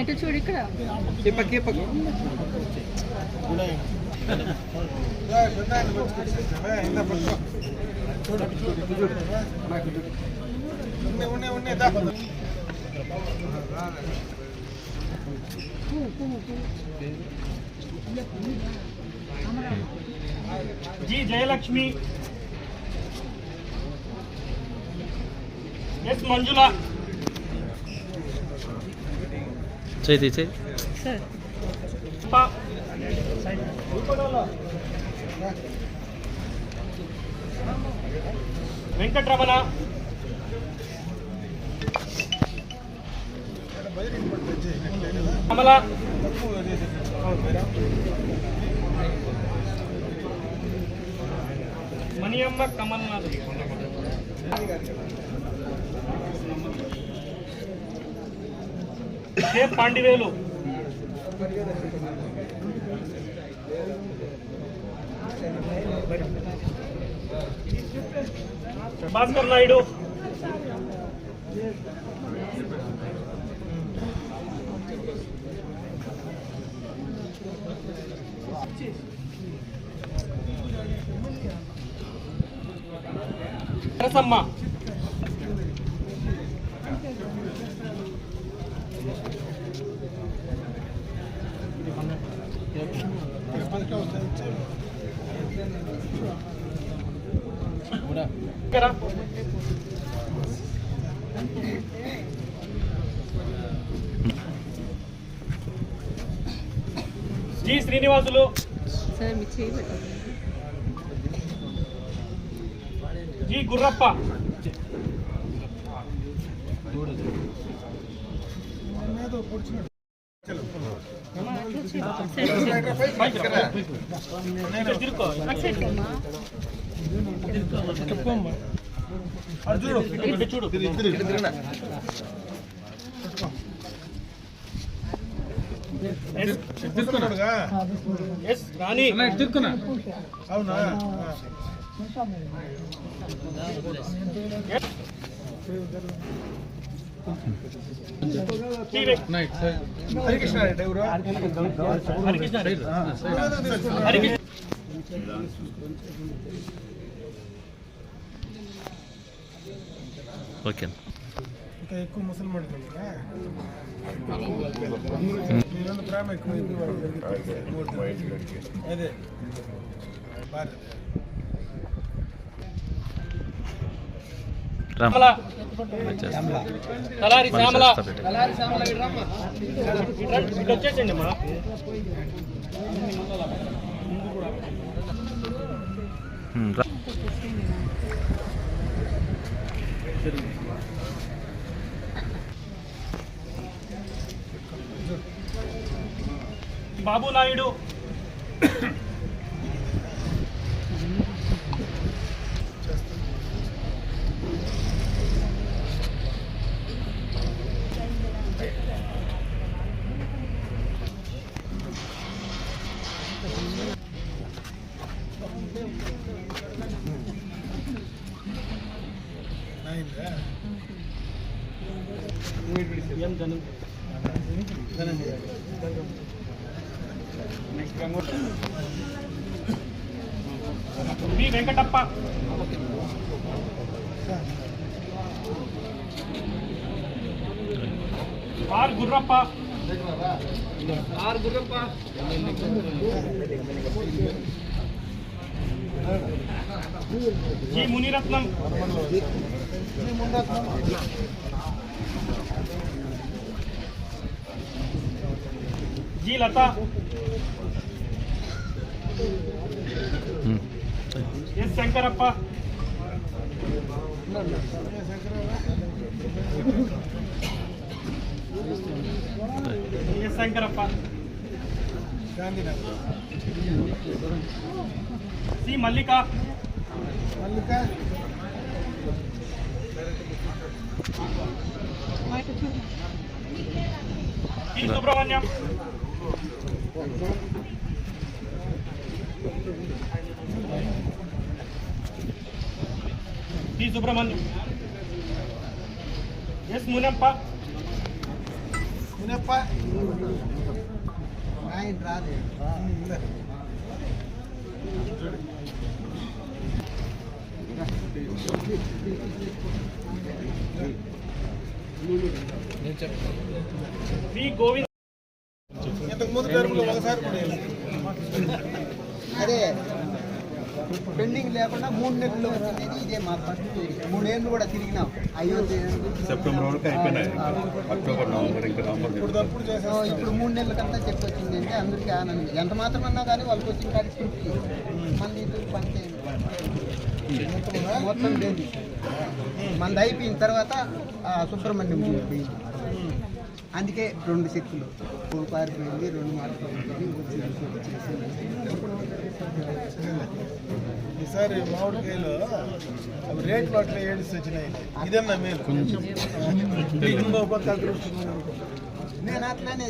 ఇటు చూడు ఇక్కడ जी जयलक्ष्मी एस मंजुला చేయి సార్ వెంకటరమణ కమల మణియమ్మ కమల్నాథ్ పాండివేలు భాస్కర్ నాయుడు రసమ్మ జి శ్రీనివాసులు సార్ మీ చేయి జి గుర్రప్ప చూడు రాణి అవునా హరికృష్ణ రెడ్డి ఎవరు హరికృష్ణ రెడ్డి ఓకే ఇంకా ఎక్కువ ముసల్మాన్ ప్రేమ ఎక్కువ అదే తలారి శ్యామల వచ్చేసండి అమ్మా Babu Naidu B Venkatappa R Gurrappa G Muniratnam G Latha S Shankarappa S Shankarappa C Mallika T Subrahmanyam T Subrahmanyam S Munappa ఆయన రాలేదు. వి గోవింద్ ఇంతకు ముందు టర్మ్లో ఒకసారి కూడా వేయలేదు. అదే పెండింగ్ లేకుండా 3 నెలలు వచ్చింది. ఇదే మా ఫస్ట్ 3 ఏళ్ళు కూడా తిరిగినాం. అయోధ్య సెప్టెంబర్ వరకు అయిపోయినాయి. అక్టోబర్, నవంబర్, ఇంకా నవంబర్. ఇప్పుడు చేసేస్తాం. ఇప్పుడు 3 నెలల కంటే చెప్పు వచ్చింది అంటే అందరికీ ఆనందం. ఎంత మాత్రం అన్నా కానీ వాళ్ళకి వచ్చిన కాడికి తృప్తి. మళ్ళీ ఇది పని చేయండి మొత్తం దేని మనది అయిపోయిన తర్వాత సుబ్రహ్మణ్యం పోయింది. అందుకే 2 శక్తులు పారిపోయింది, 2 మార్కులు ఈసారి మామిడికాయలు అవి రేట్లు అట్లా ఏడిసి వచ్చినాయి. ఇదన్నా మేలు ఇంకో పక్క అదృష్టం. నేను అట్లానే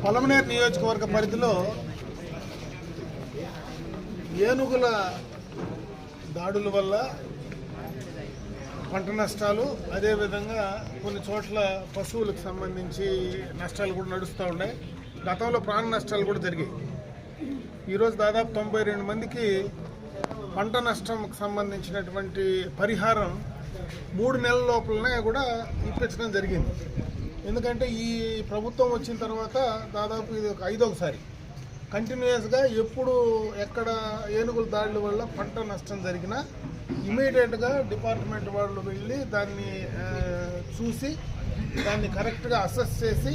పొలమనేరు నియోజకవర్గ పరిధిలో ఏనుగుల దాడుల వల్ల పంట నష్టాలు, అదేవిధంగా కొన్ని చోట్ల పశువులకు సంబంధించి నష్టాలు కూడా నడుస్తూ ఉన్నాయి. గతంలో ప్రాణ నష్టాలు కూడా జరిగాయి. ఈరోజు దాదాపు 92 మందికి పంట నష్టంకు సంబంధించినటువంటి పరిహారం 3 నెలల లోపలనే కూడా ఇప్పించడం జరిగింది. ఎందుకంటే ఈ ప్రభుత్వం వచ్చిన తర్వాత దాదాపు ఇది ఒక 5వ కంటిన్యూస్గా ఎప్పుడు ఎక్కడ ఏనుగుల దాడుల వల్ల పంట నష్టం జరిగినా ఇమీడియట్గా డిపార్ట్మెంట్ వాళ్ళు వెళ్ళి దాన్ని చూసి దాన్ని కరెక్ట్గా అసెస్ చేసి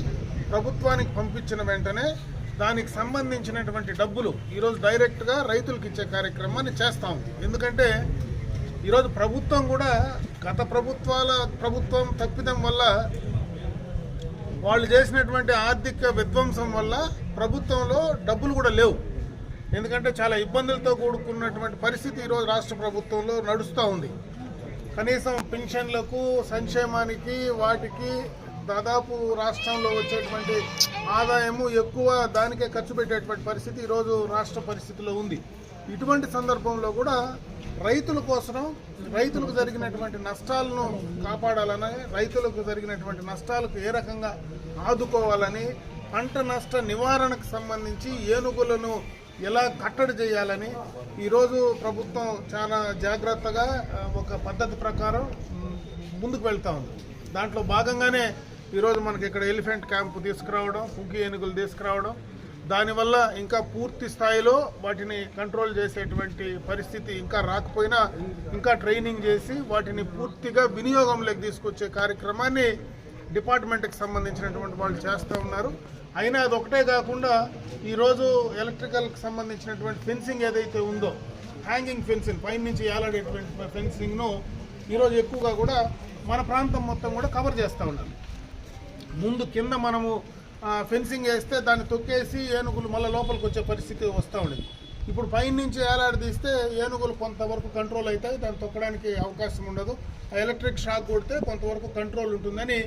ప్రభుత్వానికి పంపించిన వెంటనే దానికి సంబంధించినటువంటి డబ్బులు ఈరోజు డైరెక్ట్గా రైతులకు ఇచ్చే కార్యక్రమాన్ని చేస్తూ ఉంది. ఎందుకంటే ఈరోజు ప్రభుత్వం కూడా గత ప్రభుత్వం తప్పిదం వల్ల, వాళ్ళు చేసినటువంటి ఆర్థిక విధ్వంసం వల్ల ప్రభుత్వంలో డబ్బులు కూడా లేవు. ఎందుకంటే చాలా ఇబ్బందులతో కూడుకున్నటువంటి పరిస్థితి ఈరోజు రాష్ట్ర ప్రభుత్వంలో నడుస్తూ ఉంది. కనీసం పెన్షన్లకు, సంక్షేమానికి, వాటికి దాదాపు రాష్ట్రంలో వచ్చేటువంటి ఆదాయము ఎక్కువ దానికే ఖర్చు పెట్టేటువంటి పరిస్థితి ఈరోజు రాష్ట్ర పరిస్థితిలో ఉంది. ఇటువంటి సందర్భంలో కూడా రైతుల కోసం, రైతులకు జరిగినటువంటి నష్టాలను కాపాడాలని, రైతులకు జరిగినటువంటి నష్టాలకు ఏ రకంగా ఆదుకోవాలని, పంట నష్ట నివారణకు సంబంధించి ఏనుగులను ఎలా కట్టడి చేయాలని ఈరోజు ప్రభుత్వం చాలా జాగ్రత్తగా ఒక పద్ధతి ప్రకారం ముందుకు వెళ్తూ ఉంది. దాంట్లో భాగంగానే ఈరోజు మనకి ఇక్కడ ఎలిఫెంట్ క్యాంపు తీసుకురావడం, పుంకి ఏనుగులు తీసుకురావడం, దానివల్ల ఇంకా పూర్తి స్థాయిలో వాటిని కంట్రోల్ చేసేటువంటి పరిస్థితి ఇంకా రాకపోయినా ఇంకా ట్రైనింగ్ చేసి వాటిని పూర్తిగా వినియోగంలోకి తీసుకొచ్చే కార్యక్రమాన్ని డిపార్ట్మెంట్కి సంబంధించినటువంటి వాళ్ళు చేస్తూ ఉన్నారు. అయినా అదొకటే కాకుండా ఈరోజు ఎలక్ట్రికల్కి సంబంధించినటువంటి ఫెన్సింగ్ ఏదైతే ఉందో, హ్యాంగింగ్ ఫెన్సింగ్, పైన నుంచి ఏలాడేటువంటి ఫెన్సింగ్ను ఈరోజు ఎక్కువగా కూడా మన ప్రాంతం మొత్తం కూడా కవర్ చేస్తూ ఉన్నారు. ముందు కింద మనము ఫెన్సింగ్ వేస్తే దాన్ని తొక్కేసి ఏనుగులు మళ్ళీ లోపలికి వచ్చే పరిస్థితి వస్తూ ఉండేది. ఇప్పుడు పైన నుంచి ఏలాడదీస్తే ఏనుగులు కొంతవరకు కంట్రోల్ అవుతాయి, దాన్ని తొక్కడానికి అవకాశం ఉండదు. ఎలక్ట్రిక్ షాక్ కొడితే కొంతవరకు కంట్రోల్ ఉంటుందని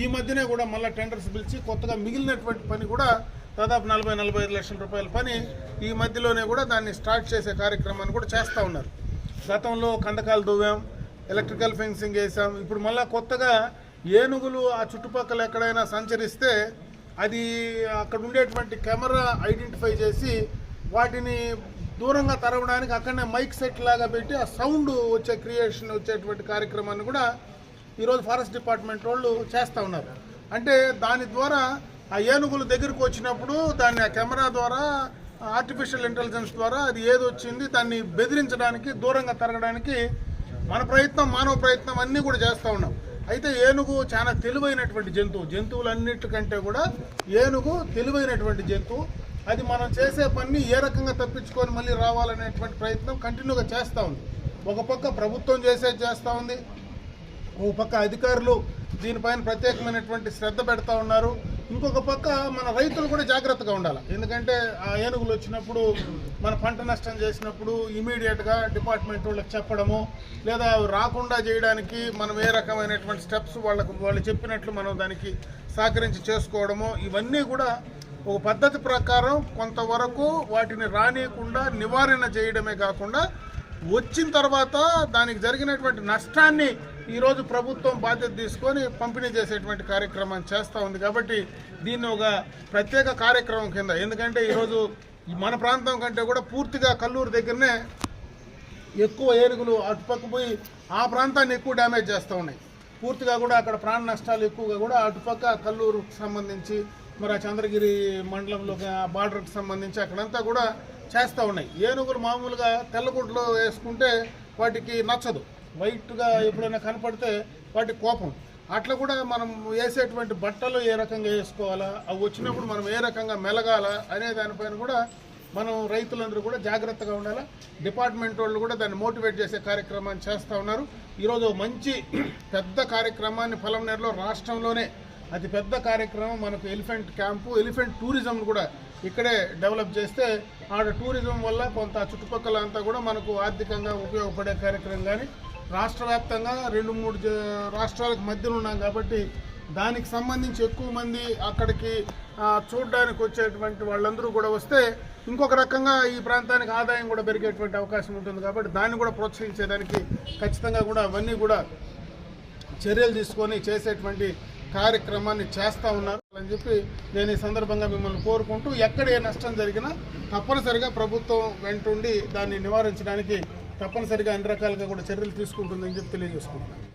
ఈ మధ్యనే కూడా మళ్ళీ టెండర్స్ పిలిచి కొత్తగా మిగిలినటువంటి పని కూడా దాదాపు 40-45 లక్షల రూపాయల పని ఈ మధ్యలోనే కూడా దాన్ని స్టార్ట్ చేసే కార్యక్రమాన్ని కూడా చేస్తూ ఉన్నారు. గతంలో కందకాలు దువ్వాం, ఎలక్ట్రికల్ ఫెన్సింగ్ వేసాం. ఇప్పుడు మళ్ళీ కొత్తగా ఏనుగులు ఆ చుట్టుపక్కల ఎక్కడైనా సంచరిస్తే అది అక్కడ ఉండేటువంటి కెమెరా ఐడెంటిఫై చేసి వాటిని దూరంగా తరవడానికి అక్కడనే మైక్ సెట్ లాగా పెట్టి ఆ సౌండ్ వచ్చేటువంటి కార్యక్రమాన్ని కూడా ఈరోజు ఫారెస్ట్ డిపార్ట్మెంట్ వాళ్ళు చేస్తూ ఉన్నారు. అంటే దాని ద్వారా ఆ ఏనుగులు దగ్గరకు వచ్చినప్పుడు దాన్ని ఆ కెమెరా ద్వారా, ఆర్టిఫిషియల్ ఇంటెలిజెన్స్ ద్వారా అది ఏది వచ్చింది దాన్ని బెదిరించడానికి, దూరంగా తరగడానికి మన ప్రయత్నం, మానవ ప్రయత్నం అన్నీ కూడా చేస్తూ ఉన్నాం. అయితే ఏనుగు చాలా తెలివైనటువంటి జంతువు, జంతువులన్నిటికంటే కూడా ఏనుగు తెలివైనటువంటి జంతువు. అది మనం చేసే పని ఏ రకంగా తప్పించుకొని మళ్ళీ రావాలనేటువంటి ప్రయత్నం కంటిన్యూగా చేస్తూ ఉంది. ఒక పక్క ప్రభుత్వం చేస్తూ ఉంది, ఒక పక్క అధికారులు దీనిపైన ప్రత్యేకమైనటువంటి శ్రద్ధ పెడతా ఉన్నారు. ఇంకొక పక్క మన రైతులు కూడా జాగ్రత్తగా ఉండాలి. ఎందుకంటే ఆ ఏనుగులు వచ్చినప్పుడు, మన పంట నష్టం చేసినప్పుడు ఇమీడియట్గా డిపార్ట్మెంట్ వాళ్ళకి చెప్పడము, లేదా రాకుండా చేయడానికి మనం ఏ రకమైనటువంటి స్టెప్స్ వాళ్ళు చెప్పినట్లు మనం దానికి సహకరించి చేసుకోవడము, ఇవన్నీ కూడా ఒక పద్ధతి ప్రకారం కొంతవరకు వాటిని రానియకుండా నివారణ చేయడమే కాకుండా వచ్చిన తర్వాత దానికి జరిగినటువంటి నష్టాన్ని ఈరోజు ప్రభుత్వం బాధ్యత తీసుకొని పంపిణీ చేసేటువంటి కార్యక్రమాన్ని చేస్తూ ఉంది. కాబట్టి దీన్ని ఒక ప్రత్యేక కార్యక్రమం కింద, ఎందుకంటే ఈరోజు మన ప్రాంతం కంటే కూడా పూర్తిగా కల్లూరు దగ్గరనే ఎక్కువ ఏనుగులు అటుపక్క పోయి ఆ ప్రాంతాన్ని ఎక్కువ డ్యామేజ్ చేస్తూ ఉన్నాయి. పూర్తిగా కూడా అక్కడ ప్రాణ నష్టాలు ఎక్కువగా కూడా అటుపక్క కల్లూరుకు సంబంధించి మరి ఆ చంద్రగిరి మండలంలో బార్డర్కి సంబంధించి అక్కడంతా కూడా చేస్తూ ఉన్నాయి. ఏనుగులు మామూలుగా తెల్లగుడ్లు వేసుకుంటే వాటికి నచ్చదు, వైట్గా ఎప్పుడైనా కనపడితే వాటి కోపం. అట్లా కూడా మనం వేసేటువంటి బట్టలు ఏ రకంగా వేసుకోవాలా, అవి వచ్చినప్పుడు మనం ఏ రకంగా మెలగాల అనే దానిపైన కూడా మనం రైతులందరూ కూడా జాగ్రత్తగా ఉండాలి. డిపార్ట్మెంట్ వాళ్ళు కూడా దాన్ని మోటివేట్ చేసే కార్యక్రమాన్ని చేస్తూ ఉన్నారు. ఈరోజు మంచి పెద్ద కార్యక్రమాన్ని పొలంనేరులో రాష్ట్రంలోనే అతి పెద్ద కార్యక్రమం మనకు ఎలిఫెంట్ క్యాంపు, ఎలిఫెంట్ టూరిజం కూడా ఇక్కడే డెవలప్ చేస్తే ఆడ టూరిజం వల్ల కొంత చుట్టుపక్కల అంతా కూడా మనకు ఆర్థికంగా ఉపయోగపడే కార్యక్రమం. కానీ రాష్ట్ర వ్యాప్తంగా 2-3 రాష్ట్రాలకు మధ్యలో ఉన్నాం కాబట్టి దానికి సంబంధించి ఎక్కువ మంది అక్కడికి చూడడానికి వచ్చేటువంటి వాళ్ళందరూ కూడా వస్తే ఇంకొక రకంగా ఈ ప్రాంతానికి ఆదాయం కూడా పెరిగేటువంటి అవకాశం ఉంటుంది. కాబట్టి దాన్ని కూడా ప్రోత్సహించేదానికి ఖచ్చితంగా కూడా అవన్నీ కూడా చర్యలు తీసుకొని చేసేటువంటి కార్యక్రమాన్ని చేస్తూ ఉన్నారు అని చెప్పి నేను ఈ సందర్భంగా మిమ్మల్ని కోరుకుంటూ, ఎక్కడ ఏ నష్టం జరిగినా తప్పనిసరిగా ప్రభుత్వం వెంటుండి దాన్ని నివారించడానికి తప్పనిసరిగా అన్ని రకాలుగా కూడా చర్యలు తీసుకుంటుందని చెప్పి తెలియజేసుకుంటున్నాను.